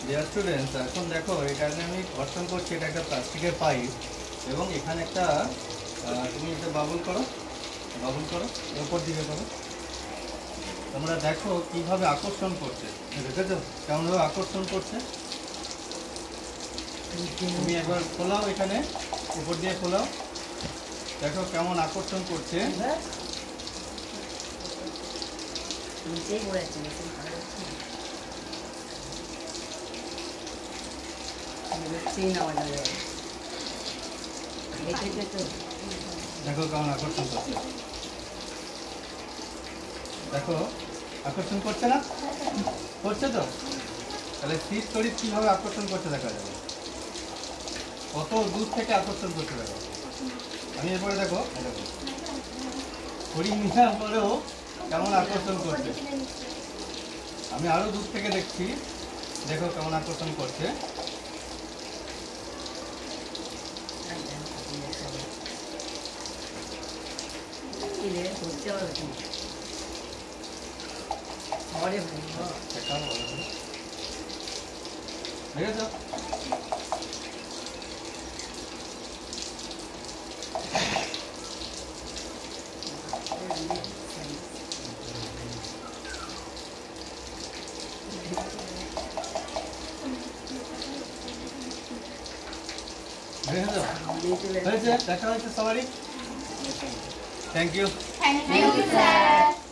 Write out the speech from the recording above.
Dear students, এখন দেখো এখানে আমি ঘর্ষণ করছি, এটা একটা প্লাস্টিকের পাইপ এবং এখানে একটা তুমি এটা বাবুল করো, উপর দিকে করো। তোমরা দেখো কিভাবে আকর্ষণ করছে, দেখেছো কেমনভাবে আকর্ষণ করছে। তুমি একবার খোলাও, এখানে উপর দিয়ে খোলাও, দেখো কেমন আকর্ষণ করছে। দেখো কেমন আকর্ষণ করছে, দেখো আকর্ষণ করছে না, করছে তো। তাহলে স্থির তড়িৎ কিভাবে আকর্ষণ করছে দেখা যাবে, কত দূর থেকে আকর্ষণ করছে দেখো। আমি এরপরে দেখো ঘড়ি মিশার পরেও কেমন আকর্ষণ করছে। আমি আরো দূর থেকে দেখছি, দেখো কেমন আকর্ষণ করছে। দেখেছো? দেখা হয়েছে সবারই। Thank you sir.